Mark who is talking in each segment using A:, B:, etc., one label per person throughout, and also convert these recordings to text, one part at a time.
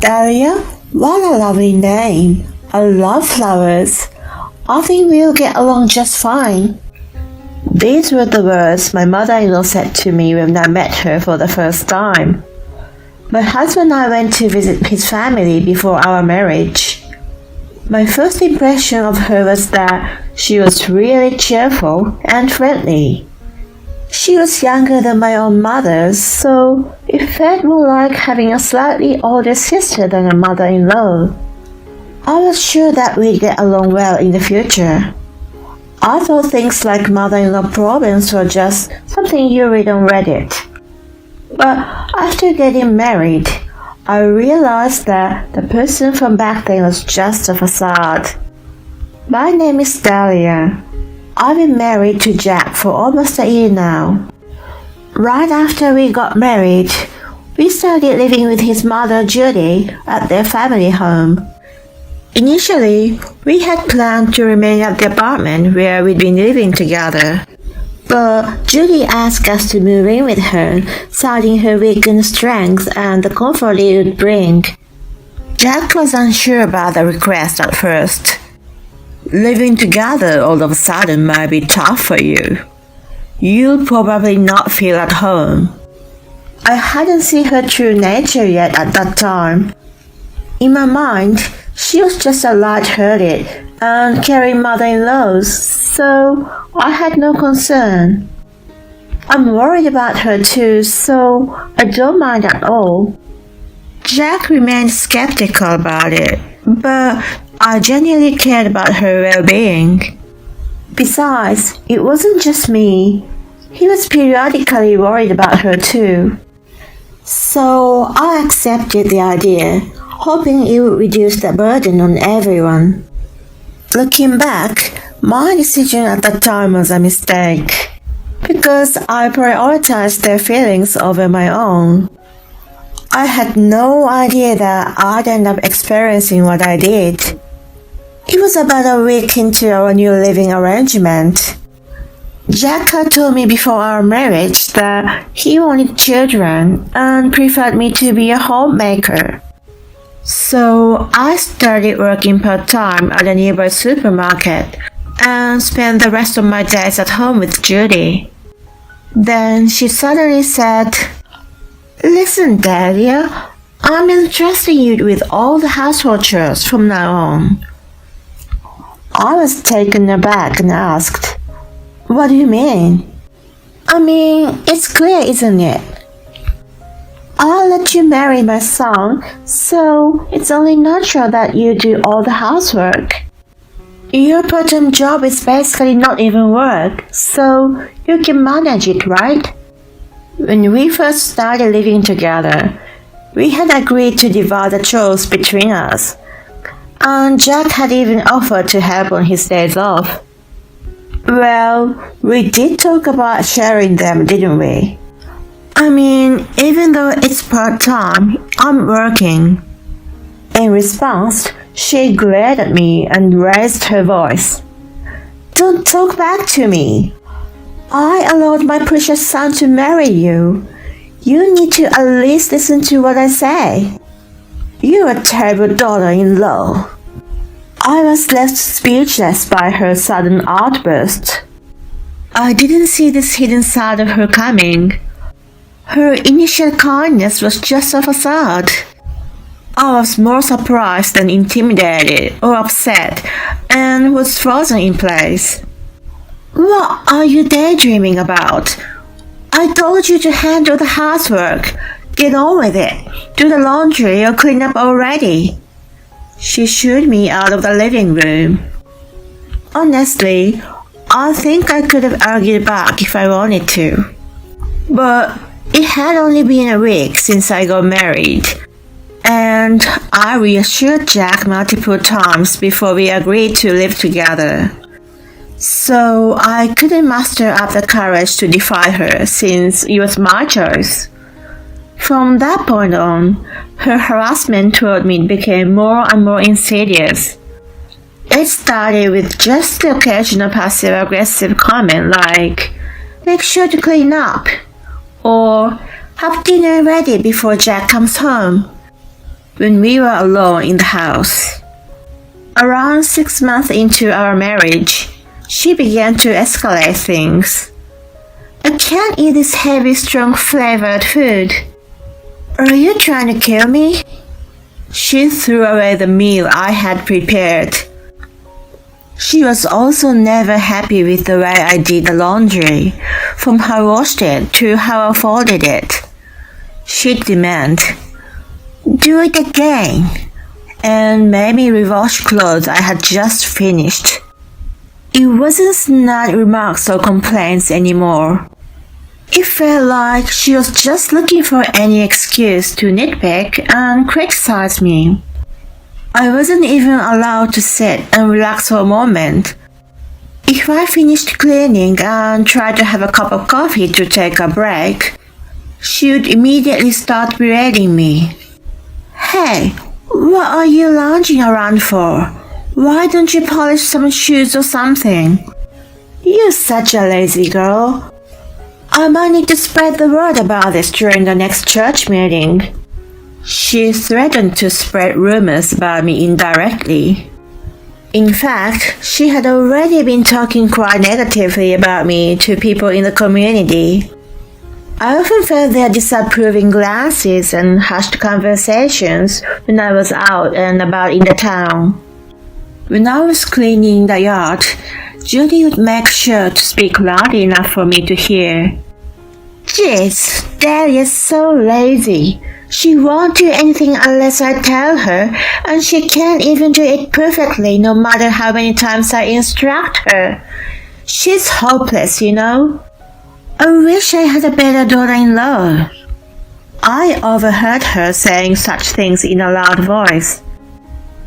A: Dahlia, what a lovely name. I love flowers. I think we'll get along just fine. These were the words my mother-in-law said to me when I met her for the first time. My husband and I went to visit his family before our marriage. My first impression of her was that she was really cheerful and friendly. She was younger than my own mother, so it felt more like having a slightly older sister than a mother-in-law. I was sure that we'd get along well in the future. I thought things like mother-in-law problems were just something you read on Reddit. But after getting married, I realized that the person from back then was just a facade. My name is Dahlia. I've been married to Jack for almost a year now. Right after we got married, we started living with his mother Judy at their family home. Initially, we had planned to remain at the apartment where we'd been living together. But Judy asked us to move in with her, citing her weakened strength and the comfort it would bring. Jack was unsure about the request at first. Living together all of a sudden might be tough for you. You'll probably not feel at home. I hadn't seen her true nature yet at that time. In my mind, she was just a light-hearted and caring mother-in-law, so I had no concern. I'm worried about her too, so I don't mind at all. Jack remained skeptical about it, but I genuinely cared about her well-being. Besides, it wasn't just me. He was periodically worried about her too. So I accepted the idea, hoping it would reduce the burden on everyone. Looking back, my decision at that time was a mistake, because I prioritized their feelings over my own. I had no idea that I'd end up experiencing what I did. It was about a week into our new living arrangement. Jack had told me before our marriage that he wanted children and preferred me to be a homemaker. So I started working part-time at a nearby supermarket and spent the rest of my days at home with Judy. Then she suddenly said, "Listen, Dahlia, I'm entrusting you with all the household chores from now on." I was taken aback and asked, "What do you mean?" "I mean, it's clear, isn't it? I'll let you marry my son, so it's only natural that you do all the housework. Your part-time job is basically not even work, so you can manage it, right?" When we first started living together, we had agreed to divide the chores between us, and Jack had even offered to help on his days off. Well, we did talk about sharing them, didn't we? I mean, even though it's part-time, I'm working. In response, she glared at me and raised her voice. "Don't talk back to me. I allowed my precious son to marry you. You need to at least listen to what I say. You're a terrible daughter-in-law." I was left speechless by her sudden outburst. I didn't see this hidden side of her coming. Her initial kindness was just a facade. I was more surprised than intimidated or upset and was frozen in place. "What are you daydreaming about? I told you to handle the housework. Get on with it. Do the laundry or clean up already." She shooed me out of the living room. Honestly, I think I could have argued back if I wanted to. But it had only been a week since I got married, and I reassured Jack multiple times before we agreed to live together. So I couldn't muster up the courage to defy her since it was my choice. From that point on, her harassment toward me became more and more insidious. It started with just the occasional passive-aggressive comment like, "Make sure to clean up," or "Have dinner ready before Jack comes home." when we were alone in the house. Around 6 months into our marriage, she began to escalate things. I can't eat this heavy, strong flavored food. Are you trying to kill me? She threw away the meal I had prepared. She was also never happy with the way I did the laundry, from how I washed it to how I folded it. She'd demand, "Do it again," and made me rewash clothes I had just finished. It wasn't snide remarks or complaints anymore. It felt like she was just looking for any excuse to nitpick and criticize me. I wasn't even allowed to sit and relax for a moment. If I finished cleaning and tried to have a cup of coffee to take a break, she would immediately start berating me. "Hey, what are you lounging around for? Why don't you polish some shoes or something? You're such a lazy girl. I might need to spread the word about this during the next church meeting." She threatened to spread rumors about me indirectly. In fact, she had already been talking quite negatively about me to people in the community. I often felt their disapproving glances and hushed conversations when I was out and about in the town. When I was cleaning the yard, Judy would make sure to speak loud enough for me to hear. "Jeez, Daddy is so lazy. She won't do anything unless I tell her, and she can't even do it perfectly no matter how many times I instruct her. She's hopeless, you know. I wish I had a better daughter-in-law." I overheard her saying such things in a loud voice.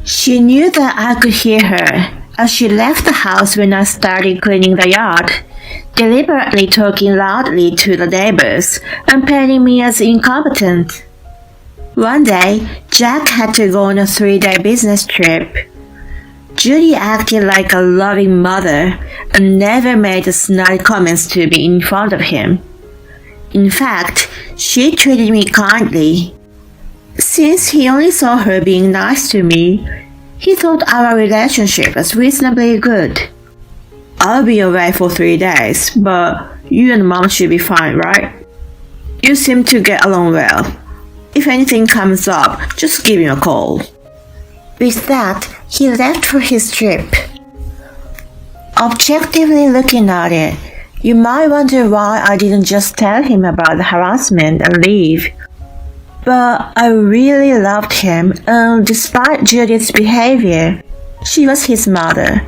A: She knew that I could hear her as she left the house when I started cleaning the yard, deliberately talking loudly to the neighbors and painting me as incompetent. One day, Jack had to go on a 3-day business trip. Judy acted like a loving mother and never made snide comments to me in front of him. In fact, she treated me kindly. Since he only saw her being nice to me, he thought our relationship was reasonably good. "I'll be away for 3 days, but you and Mom should be fine, right? You seem to get along well. If anything comes up, just give me a call." With that, he left for his trip. Objectively looking at it, you might wonder why I didn't just tell him about the harassment and leave. But I really loved him, and despite Judy's behavior, she was his mother.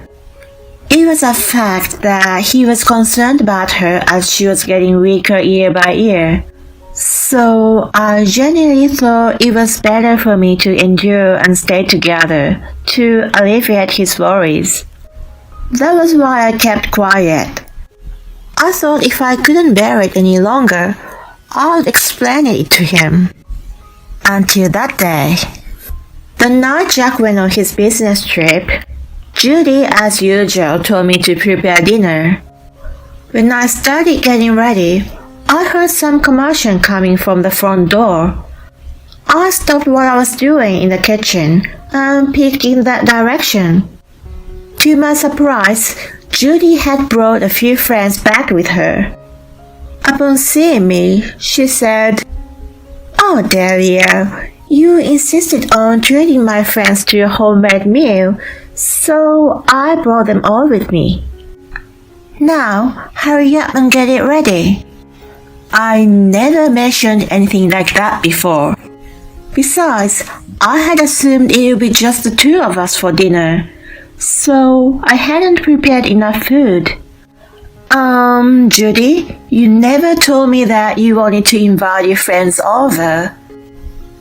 A: It was a fact that he was concerned about her as she was getting weaker year by year. So I genuinely thought it was better for me to endure and stay together to alleviate his worries. That was why I kept quiet. I thought if I couldn't bear it any longer, I would explain it to him. Until that day. The night Jack went on his business trip, Judy, as usual, told me to prepare dinner. When I started getting ready, I heard some commotion coming from the front door. I stopped what I was doing in the kitchen and peeked in that direction. To my surprise, Judy had brought a few friends back with her. Upon seeing me, she said, "Oh, Delia, you insisted on treating my friends to a homemade meal, so I brought them all with me. Now, hurry up and get it ready." I never mentioned anything like that before. Besides, I had assumed it would be just the two of us for dinner, so I hadn't prepared enough food. Judy, you never told me that you wanted to invite your friends over."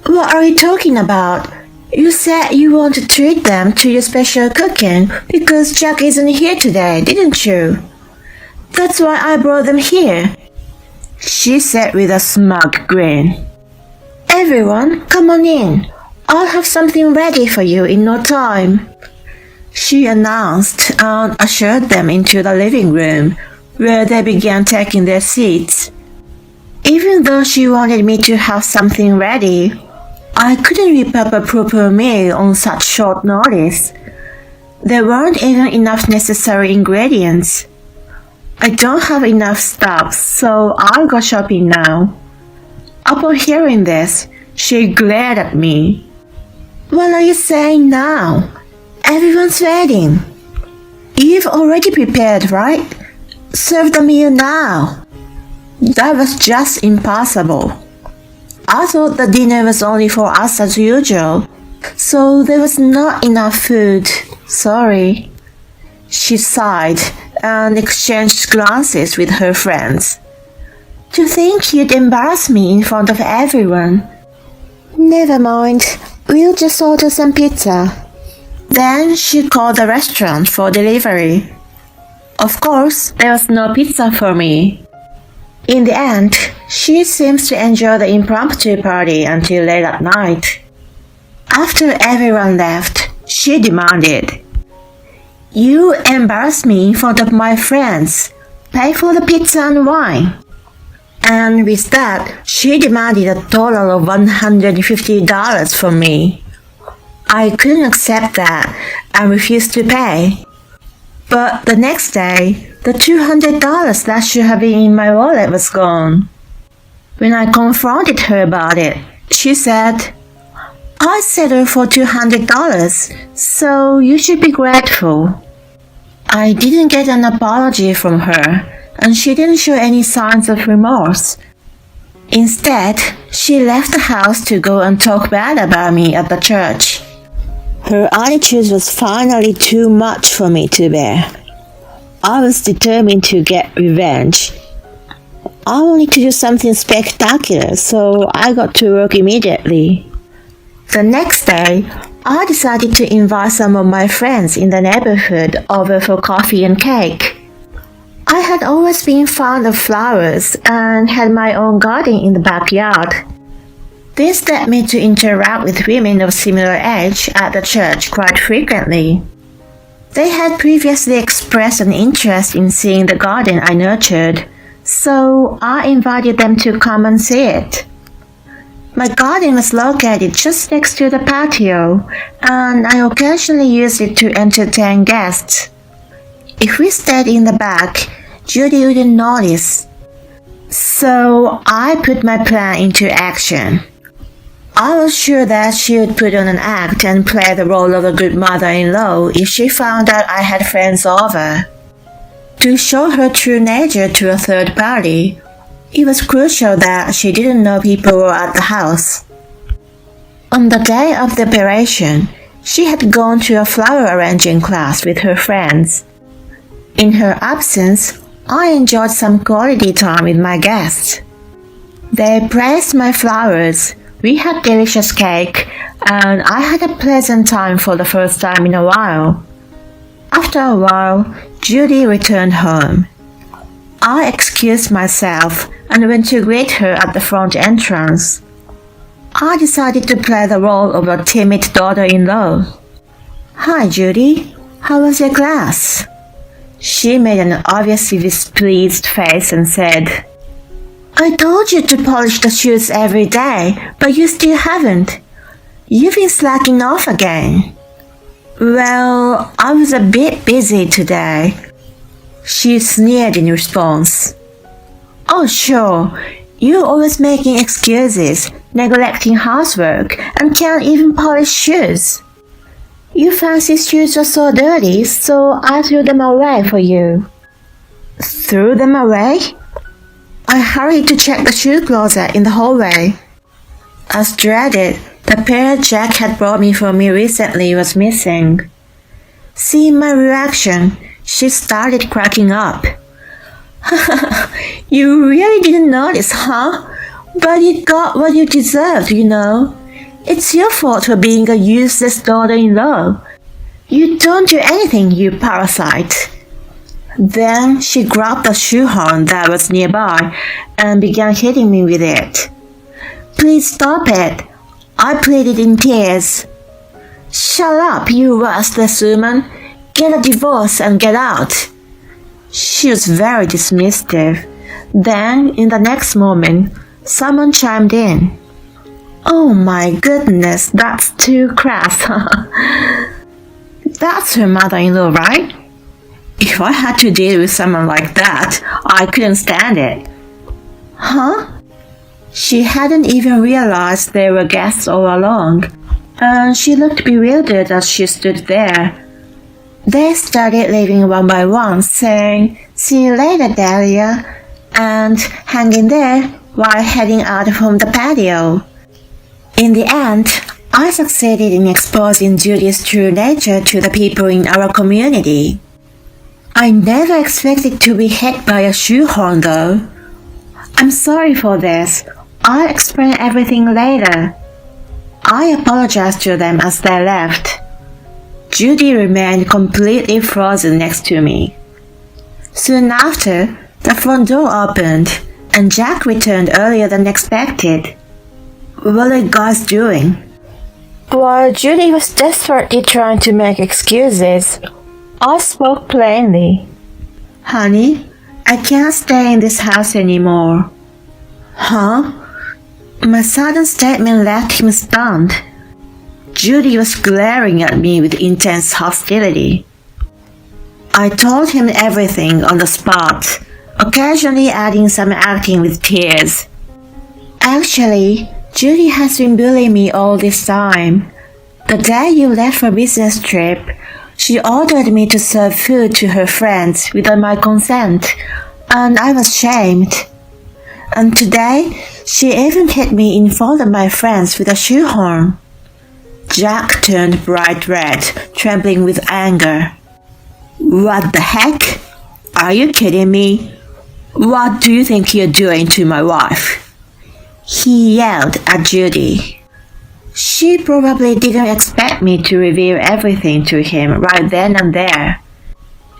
A: "What are you talking about? You said you want to treat them to your special cooking because Jack isn't here today, didn't you?" "That's why I brought them here," she said with a smug grin. "Everyone, come on in. I'll have something ready for you in no time," she announced and ushered them into the living room, where they began taking their seats. Even though she wanted me to have something ready, I couldn't whip up a proper meal on such short notice. There weren't even enough necessary ingredients. I don't have enough stuff, so I'll go shopping now. Upon hearing this, she glared at me. What are you saying now? Everyone's waiting. You've already prepared, right? Serve the meal now. That was just impossible. I thought the dinner was only for us as usual, so there was not enough food. Sorry. She sighed and exchanged glances with her friends. To think you'd embarrass me in front of everyone. Never mind, we'll just order some pizza. Then she called the restaurant for delivery. Of course, there was no pizza for me. In the end, she seems to enjoy the impromptu party until late at night. After everyone left, she demanded, You embarrassed me in front of my friends. Pay for the pizza and wine. And with that, she demanded a total of $150 from me. I couldn't accept that and refused to pay. But the next day, the $200 that should have been in my wallet was gone. When I confronted her about it, she said, I settled for $200, so you should be grateful. I didn't get an apology from her, and she didn't show any signs of remorse. Instead, she left the house to go and talk bad about me at the church. Her attitude was finally too much for me to bear. I was determined to get revenge. I wanted to do something spectacular, so I got to work immediately. The next day, I decided to invite some of my friends in the neighborhood over for coffee and cake. I had always been fond of flowers and had my own garden in the backyard. This led me to interact with women of similar age at the church quite frequently. They had previously expressed an interest in seeing the garden I nurtured, so I invited them to come and see it. My garden was located just next to the patio, and I occasionally used it to entertain guests. If we stayed in the back, Judy wouldn't notice. So I put my plan into action. I was sure that she would put on an act and play the role of a good mother-in-law if she found out I had friends over. To show her true nature to a third party, it was crucial that she didn't know people were at the house. On the day of the operation, she had gone to a flower arranging class with her friends. In her absence, I enjoyed some quality time with my guests. They praised my flowers, we had delicious cake, and I had a pleasant time for the first time in a while. After a while, Judy returned home. I excused myself and went to greet her at the front entrance. I decided to play the role of a timid daughter-in-law. Hi, Judy. How was your class? She made an obviously displeased face and said, I told you to polish the shoes every day, but you still haven't. You've been slacking off again. Well, I was a bit busy today. She sneered in response. Oh, sure. You're always making excuses, neglecting housework, and can't even polish shoes. Your fancy shoes are so dirty, so I threw them away for you. Threw them away? I hurried to check the shoe closet in the hallway. As dreaded, the pair Jack had brought me for me recently was missing. Seeing my reaction, she started cracking up. You really didn't notice, huh? But you got what you deserved, you know. It's your fault for being a useless daughter-in-law. You don't do anything, you parasite. Then she grabbed a shoehorn that was nearby and began hitting me with it. Please stop it, I pleaded in tears. Shut up, you worthless woman. Get a divorce and get out. She was very dismissive. Then, in the next moment, someone chimed in. Oh my goodness, that's too crass. That's her mother-in-law, right? If I had to deal with someone like that, I couldn't stand it. Huh? She hadn't even realized they were guests all along, and she looked bewildered as she stood there. They started leaving one by one, saying, "See you later, Dahlia," and hanging there while heading out from the patio. In the end, I succeeded in exposing Judy's true nature to the people in our community. I never expected to be hit by a shoehorn though. I'm sorry for this. I'll explain everything later. I apologized to them as they left. Judy remained completely frozen next to me. Soon after, the front door opened and Jack returned earlier than expected. What are you guys doing? While Judy was desperately trying to make excuses, I spoke plainly. Honey, I can't stay in this house anymore. Huh? My sudden statement left him stunned. Judy was glaring at me with intense hostility. I told him everything on the spot, occasionally adding some acting with tears. Actually, Judy has been bullying me all this time. The day you left for a business trip, she ordered me to serve food to her friends without my consent, and I was shamed. And today, she even hit me in front of my friends with a shoehorn. Jack turned bright red, trembling with anger. What the heck? Are you kidding me? What do you think you're doing to my wife? He yelled at Judy. She probably didn't expect me to reveal everything to him right then and there.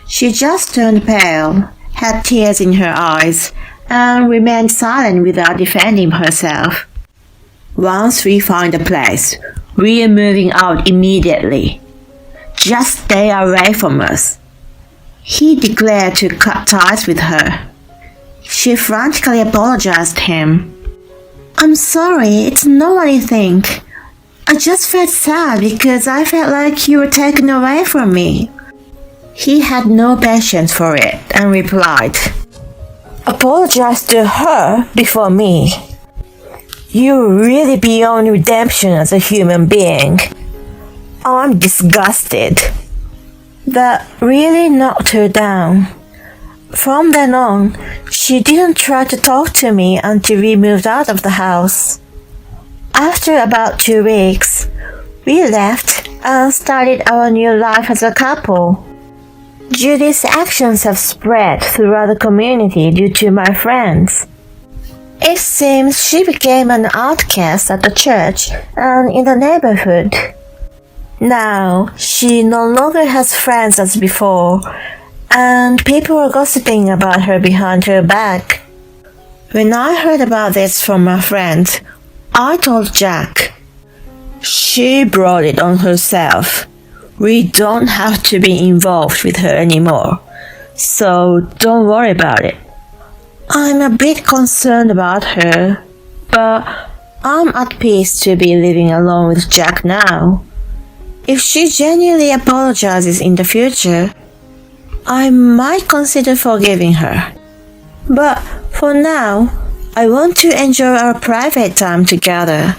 A: She just turned pale, had tears in her eyes, and remained silent without defending herself. Once we find a place, we are moving out immediately. Just stay away from us. He declared to cut ties with her. She frantically apologized to him. I'm sorry, it's not what you think. I just felt sad because I felt like you were taken away from me. He had no patience for it and replied, Apologize to her before me. You're really beyond redemption as a human being. I'm disgusted. That really knocked her down. From then on, she didn't try to talk to me until we moved out of the house. After about 2 weeks, we left and started our new life as a couple. Judy's actions have spread throughout the community due to my friends. It seems she became an outcast at the church and in the neighborhood. Now, she no longer has friends as before, and people are gossiping about her behind her back. When I heard about this from my friend, I told Jack. She brought it on herself. We don't have to be involved with her anymore, so don't worry about it. I'm a bit concerned about her, but I'm at peace to be living alone with Jack now. If she genuinely apologizes in the future, I might consider forgiving her. But for now, I want to enjoy our private time together.